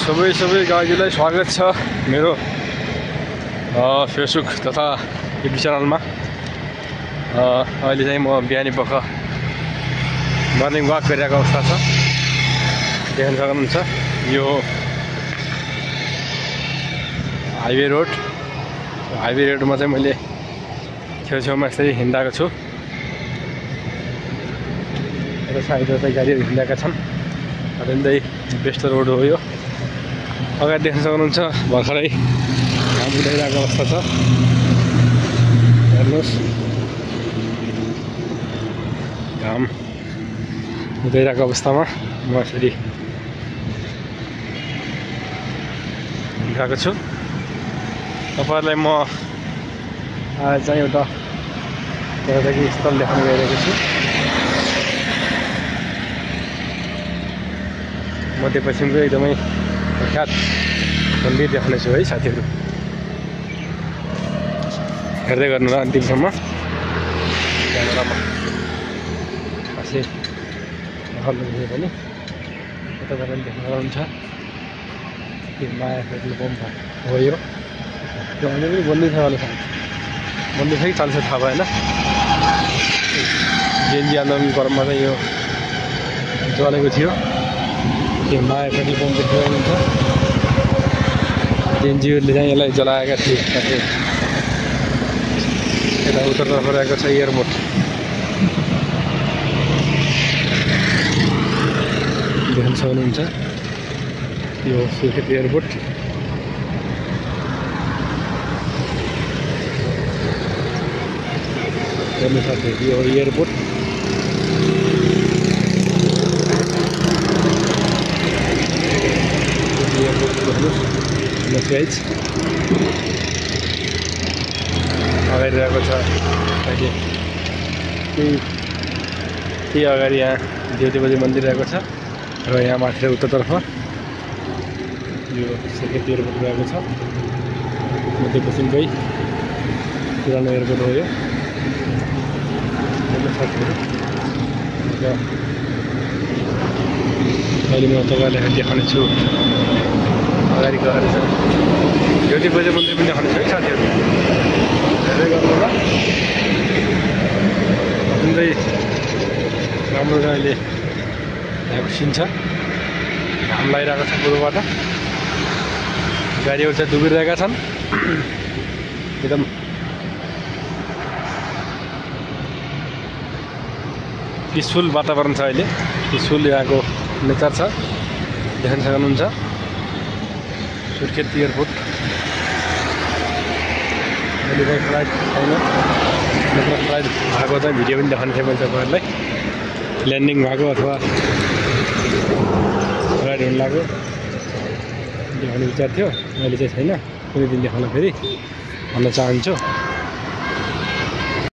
सबै गाईलाई स्वागत छ मेरो फेसबुक तथा युट्युब च्यानलमा। अहिले चाहिँ म बिहानी पख मर्निङ वाक गरिरहेको अवस्था छ, देख्न सक्नुहुन्छ। यो हाइवे रोडमा चाहिँ मैले छेउछेउमा यसरी हिँडेको छु। यता साइडमा चाहिँ गाडीहरू हिँडेका छन्। अत्यन्तै व्यस्त रोड हो यो। अगाडि देख्न सक्नुहुन्छ भर्खरै घाम उदाइरहेको अवस्था छ। हेर्नुहोस्, घाम उदाइरहेको अवस्थामा म यसरी हिँडिरहेको छु। तपाईँहरूलाई म आज चाहिँ एउटा पर्यटकीय स्थल देखाउन गइरहेको छु। मध्यपश्चिमको एकदमै प्रख्यात मन्दिर देखाउनेछु है साथीहरू, हेर्दै गर्नु ल अन्तिमसम्म। क्यामेरामा खासै देखाउनु पनि यताबाट पनि देख्न सक्नुहुन्छ। यो माया पेट्रोल पम्प हो यो। त्यो अहिले पनि बन्दै छ होला, बन्दै छ कि चाल्छ थाहा भएन। जेएनजी आन्दोलनको क्रममा चाहिँ यो चलेको थियो। त्यो माया पेट्रोल पम्प देख्न सक्नुहुन्छ। जेएनजीहरूले चाहिँ यसलाई जलाएका थिए। साथै यता उत्तरतर्फ रहेको छ एयरपोर्ट। देख्न सक्नुहुन्छ यो सुर्खेत एयरपोर्ट। हेर्नु साथीहरू, यो एयरपोर्ट। गाइज अगाडि रहेको छ अहिले त्यही अगाडि यहाँ देउदेवती मन्दिर रहेको छ र यहाँ माथि उत्तरतर्फ यो सुर्खेत एयरपोर्ट रहेको छ। मध्यपश्चिमकै पुरानो एयरपोर्ट हो यो। अहिले म तपाईँलाई देखाउने छु अगाडि गएर चाहिँ देउदेवती मन्दिर पनि देखाउने छु है साथीहरू, हेर्दै गर्नु होला। अत्यन्तै राम्रो चाहिँ अहिले यहाँको सिन छ। घाम लागिरहेको छ पूर्वबाट, गाडीहरू चाहिँ डुबिरहेका छन्। एकदम पिसफुल वातावरण छ अहिले, पिसफुल यहाँको नेचर छ, देख्न सक्नुहुन्छ। सुर्खेत एयरपोर्ट अहिले चाहिँ फ्लाइट छैन, नत्र फ्लाइट भएको चाहिँ भिडियो पनि देखाउने थिएँ मैले तपाईँहरूलाई। ल्यान्डिङ भएको अथवा फ्लाइट हुन लाग्यो देखाउने विचार थियो, अहिले चाहिँ छैन। कुनै दिन देखाउन फेरि भन्न चाहन्छु।